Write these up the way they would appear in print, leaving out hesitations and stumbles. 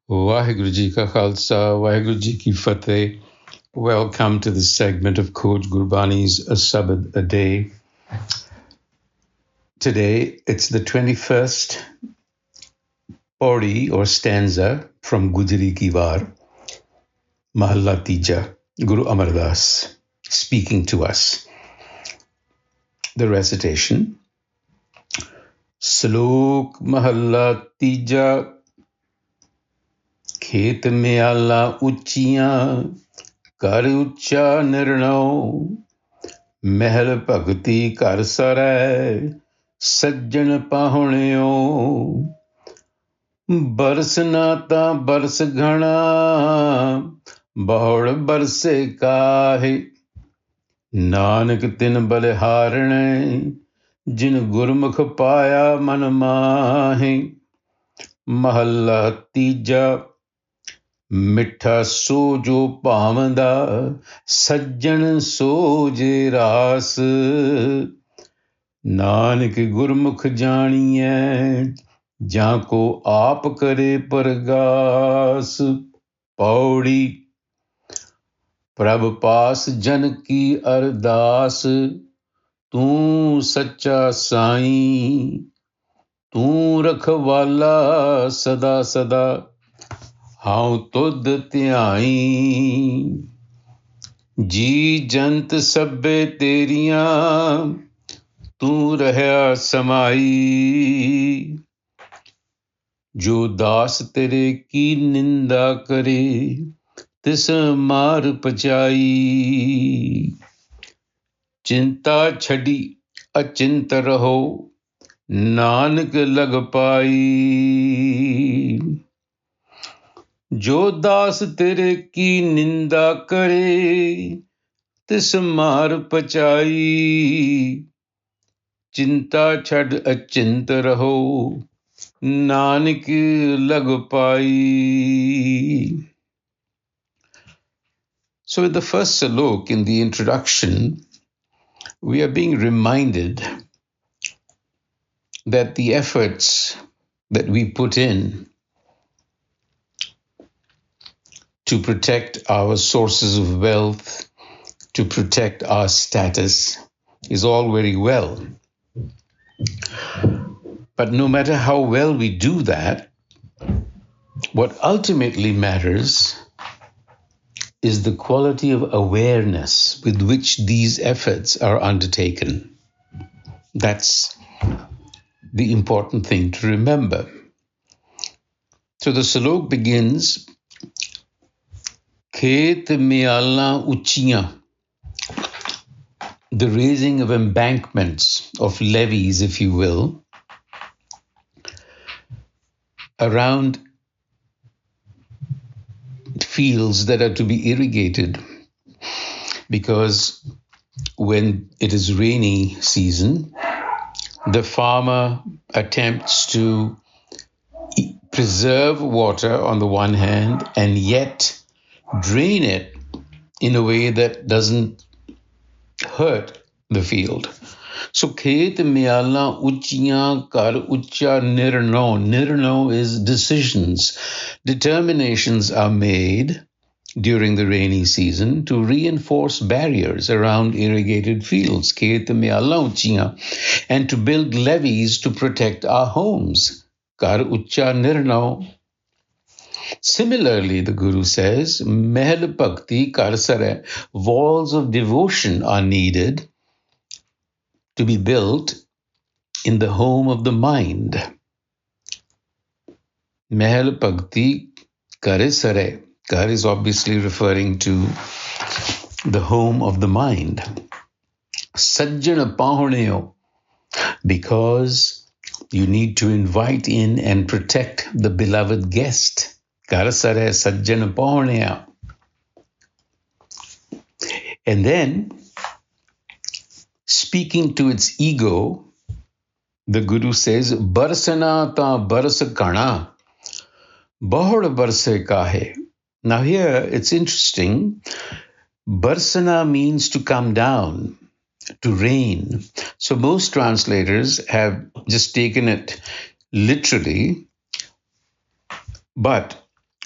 Waheguru Ji Ka Khalsa, Waheguru Ji Ki Fateh. Welcome to this segment of Coach Gurbani's a-sabad-a-day. Today, it's the 21st pauri or stanza from Gujari Ki War, Mahalla Tija, Guru Amar Das, speaking to us. The recitation. Slok Mahalla Tija, Khet Miala Uchia, Kar Ucha Nirnau, Mehal Bhagti Kar Sarai, Sajjan Pahuneo, Bars Nata Bars Ghana, Bahud Barse Kahe, Nanak Tin Baliharne, Jin Gurmukh Paya Man Mahe, Mahalla Tija, ਮਿੱਠਾ ਸੋ ਜੋ ਭਾਵਦਾ ਸੱਜਣ ਸੋ ਜੇ ਰਾਸ ਨਾਨਕ ਗੁਰਮੁਖ ਜਾਣੀਐ ਜਾਂ ਕੋ ਆਪ ਕਰੇ ਪਰਗਾਸ ਪੌੜੀ ਪ੍ਰਭ ਪਾਸ ਜਨ ਕੀ ਅਰਦਾਸ ਤੂੰ ਸੱਚਾ ਸਾਈਂ ਤੂੰ ਰਖਵਾਲਾ ਸਦਾ ਸਦਾ हाउ तुद ध्याई जी जंत सभे तेरियां तू रहया समाई जो दास तेरे की निंदा करे तिस मार पचाई चिंता छड़ी अचिंत रहो नानक लग पाई जो दास तेरे की निंदा करे तिस मार पचाई चिंता छड़ अचिंत रहो नानक लग पाई. So in the first salok, in the introduction, we are being reminded that the efforts that we put in to protect our sources of wealth, to protect our status, is all very well. But no matter how well we do that, what ultimately matters is the quality of awareness with which these efforts are undertaken. That's the important thing to remember. So the salok begins, Khet Miala Uchia, the raising of embankments, of levees, if you will, around fields that are to be irrigated. Because when it is rainy season, the farmer attempts to preserve water on the one hand and yet drain it in a way that doesn't hurt the field. So Khet Miala Uchia Kar Ucha Nirno. Nirno is decisions. Determinations are made during the rainy season to reinforce barriers around irrigated fields, Khet Miala Uchia, and to build levees to protect our homes. Kar Ucha Nirno. Similarly, the Guru says, Mehal Bhakti Kar Sarai, walls of devotion are needed to be built in the home of the mind. Mehal Bhakti Kar Sarai. Kar is obviously referring to the home of the mind. Sajjana Pahuneo, because you need to invite in and protect the beloved guest. Kar Sarai Sajjana Pahunea. And then, speaking to its ego, the Guru says, Barsana ta bars kana, bahud barse kahe. Now here, it's interesting. Barsana means to come down, to rain. So most translators have just taken it literally, but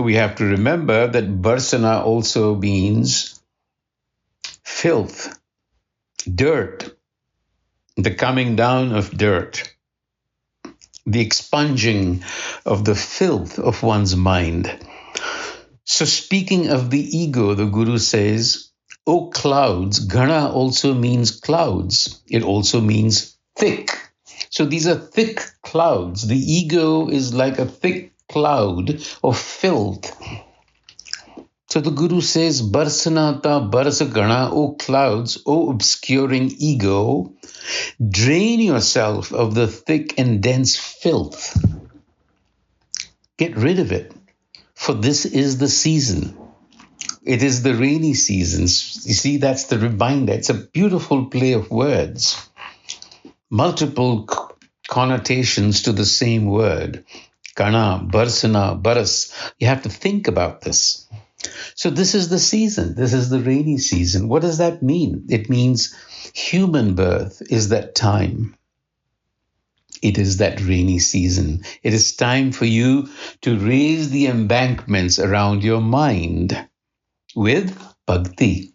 we have to remember that barsana also means filth, dirt, the coming down of dirt, the expunging of the filth of one's mind. So, speaking of the ego, the Guru says, "O clouds," Gana also means clouds. It also means thick. So, these are thick clouds. The ego is like a thick cloud of filth. So, the Guru says, "Barsanata barsa Gana, O clouds, O obscuring ego, drain yourself of the thick and dense filth. Get rid of it. For this is the season. It is the rainy seasons." You see, that's the reminder. It's a beautiful play of words. Multiple connotations to the same word. Kana, barsana, baras. You have to think about this. So this is the season. This is the rainy season. What does that mean? It means human birth is that time. It is that rainy season. It is time for you to raise the embankments around your mind with bhakti.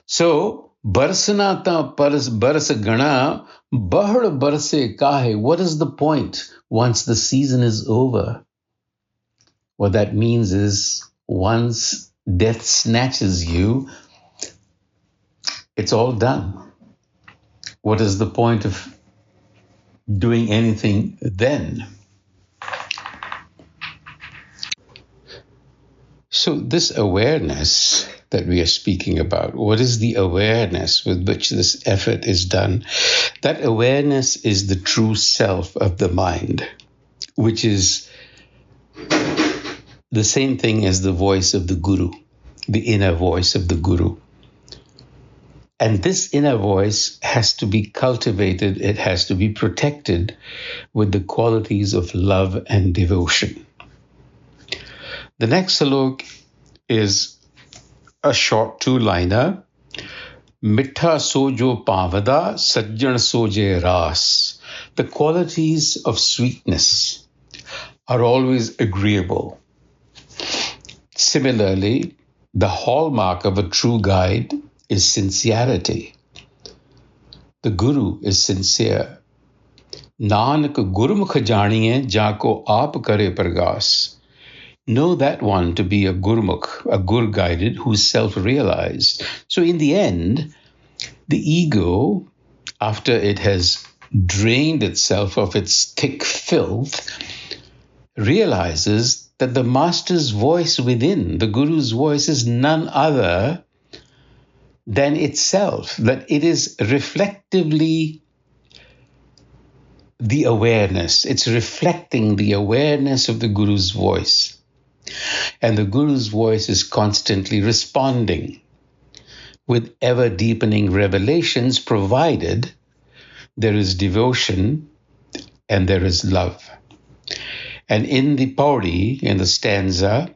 So, barsanata barsa gana, bahad barse kahe. What is the point once the season is over? What that means is once death snatches you, it's all done. What is the point of doing anything then? So this awareness that we are speaking about, what is the awareness with which this effort is done? That awareness is the true self of the mind, which is the same thing as the voice of the Guru, the inner voice of the Guru. And this inner voice has to be cultivated, it has to be protected with the qualities of love and devotion. The next salok is a short two-liner. Mittha sojo pavada, sajjan soje ras. The qualities of sweetness are always agreeable. Similarly, the hallmark of a true guide is sincerity. The Guru is sincere. Nanak gurmukh janiye jako aap kare pragas. Know that one to be a gurmukh, a gur guided who's self-realized. So in the end, the ego, after it has drained itself of its thick filth, realizes that the master's voice within, the Guru's voice, is none other than itself, that it is reflectively the awareness. It's reflecting the awareness of the Guru's voice. And the Guru's voice is constantly responding with ever-deepening revelations, provided there is devotion and there is love. And in the pauri, in the stanza,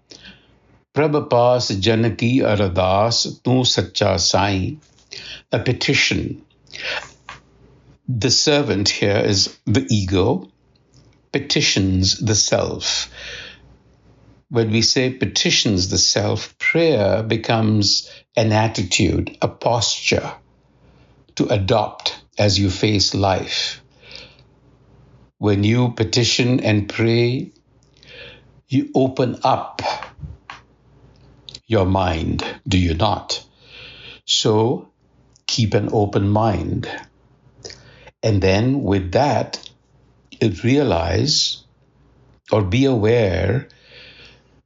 Prabhapas Janaki Aradas Tu Sacha Sai, a petition. The servant here is the ego, petitions the self. When we say petitions the self, prayer becomes an attitude, a posture to adopt as you face life. When you petition and pray, you open up your mind, do you not? So keep an open mind. And then with that, realize or be aware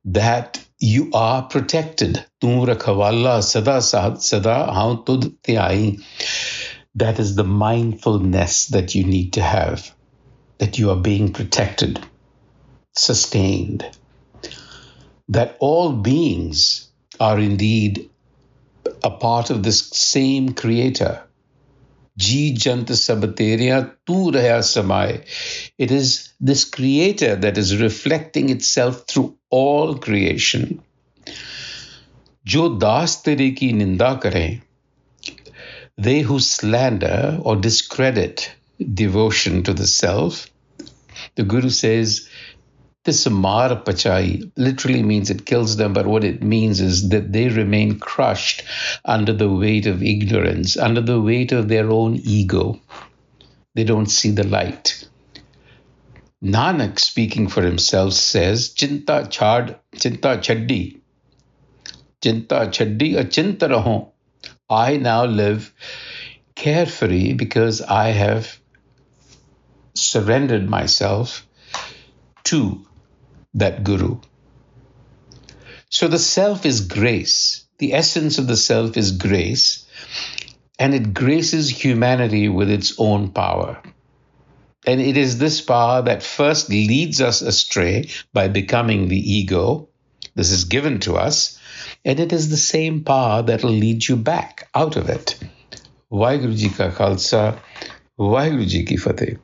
that you are protected. Tu rakhwala sada sada haun tud tyai. That is the mindfulness that you need to have, that you are being protected, sustained, that all beings are indeed a part of this same creator. Ji jant sab teria tu raya samay. It is this creator that is reflecting itself through all creation. Jo das tere ki ninda kare, they who slander or discredit devotion to the self, the Guru says, This mar pachai literally means it kills them, but what it means is that they remain crushed under the weight of ignorance, under the weight of their own ego. They don't see the light. Nanak, speaking for himself, says, Chinta chaddi, achinta raho. I now live carefree because I have surrendered myself to that Guru. So the self is grace. The essence of the self is grace, and it graces humanity with its own power. And it is this power that first leads us astray by becoming the ego. This is given to us. And it is the same power that will lead you back out of it. Vaheguru Ji Ka Khalsa, Vaheguru Ji Ki Fateh.